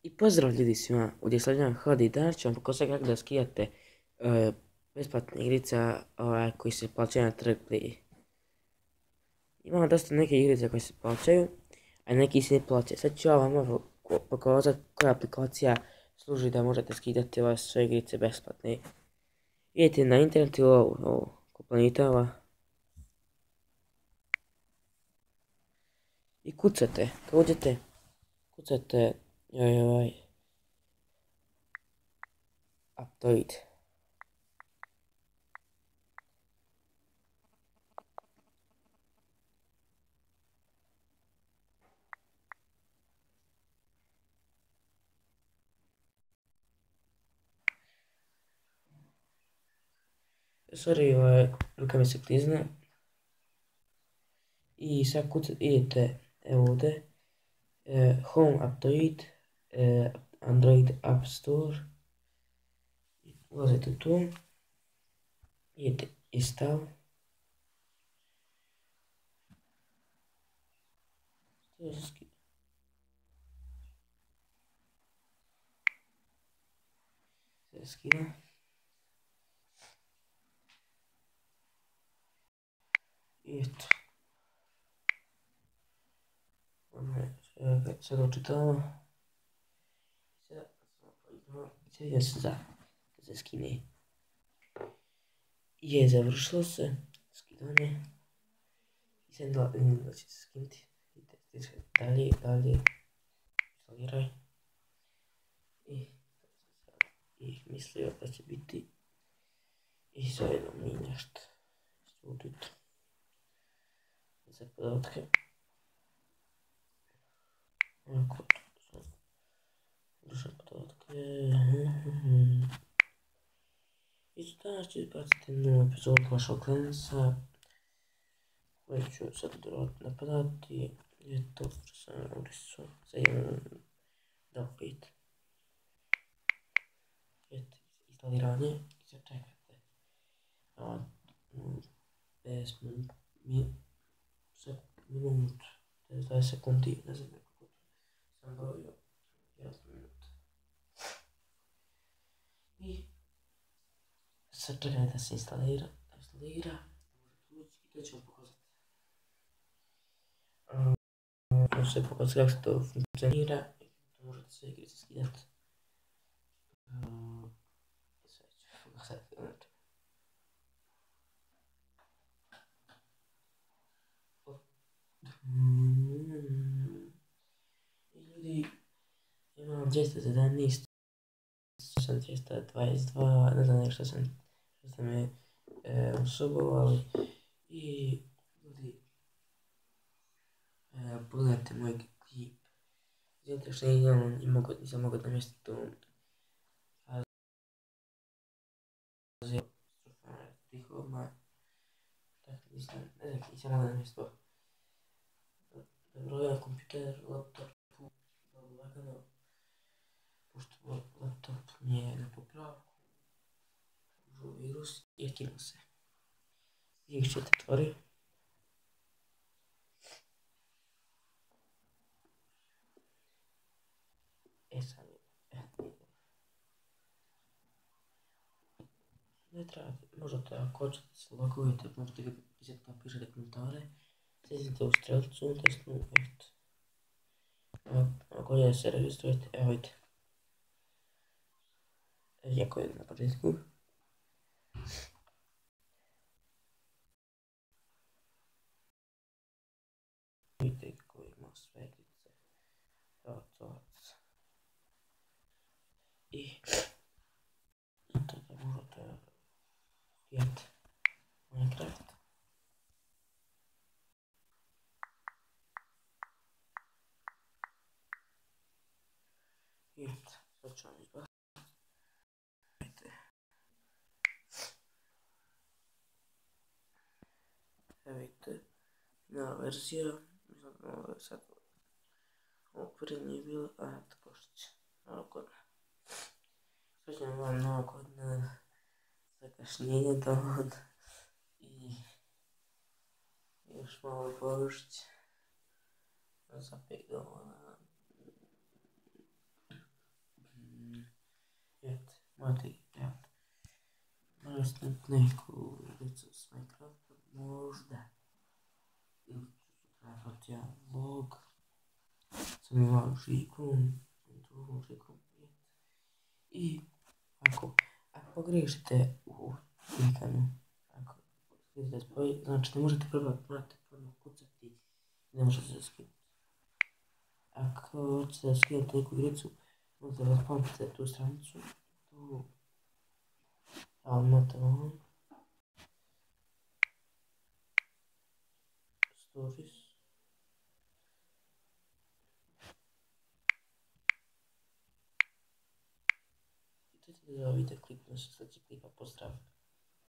I pozdrav ljudi svima, ovdje slavljam Hodi, danas ću vam pokazati kako da skidate besplatne igrice koji se plaćaju na Trg Play. Imamo dosta neke igrice koje se plaćaju, a neki se ne plaćaju. Sad ću ja vam pokazati koja aplikacija služi da možete skidati ove sve igrice besplatne. Idete na internet ili ovo planetova i kucate, kad uđete, kucate Aptoid. Sorry, ruka mi se klizne. I sad idete ovdje, Home Aptoid, Android App Store, ulazite tu, idete Install, skida. I eto. Sad očitavamo. Sad se da se skine. Je završilo se skidanje. I sad da će se skinuti. Dalje, instaliraj. I mislio da će biti i zajedno mi nešto studit za podatke. Ovako, duša podatke. I danas ću izbaciti novu epizodu Clash of Clansa koji ću sad vjerojatno napadati. Je to što sam urisao za jedan download. Instaliranje i sad čekate 50 minut, 20 sekundi, ne znam kako sam brojio, 1 minut. I sad čekajte da se instalira, možete ući i to ću vam pokazati. Možete pokazati kako se to funkcionira i možete sve igrice skidati. Sve ću pokazati. Ljudi, imam 217, 222, ne znam nešto sam me osobovali. I ljudi, pogledajte moj klip. Zato što nisam mogao namjestiti to. Stihoma. Tako nisam mogao namjestiti to. Dobro, ja kompjuter, laptopu, lagano, pošto laptop nije na popravku, užu virus i skinuo se. Ih ćete tvori. Sad, ne treba, možete ako hoćete se logujete, možete ga pisati, napišete komentare. Stisnite u strelcu, desnu, eto. Ako je se registrujete, evo vidite. Jako je na početku. Vidite koji ima sve igrice. Evo to. I eto da možete vidjeti Minecraft. Vidite, sad ću vam izbaciti. Evo vidite, nova verzija, sad ovo prije nije bilo, a tako što će, nova godina. Srećem vam nova godina, zakašnjenje dohod i još malo Božić za 5 godina. morate igrati. Možda snimiti neku igricu s Minecraftom, možda. Ili ću trafati jedan vlog. Sam imao žigom, drugom žigom. I ako pogriješite u klikanu, ako skidate spoj, znači ne možete probati, morate prvo kucati i ne možete se skinuti. Ako hoćete da skinete neku igricu, možete da zapamtite tu stranicu, tu imate on, stories, i to da vidite kliknuti se, sad će klika pozdrav.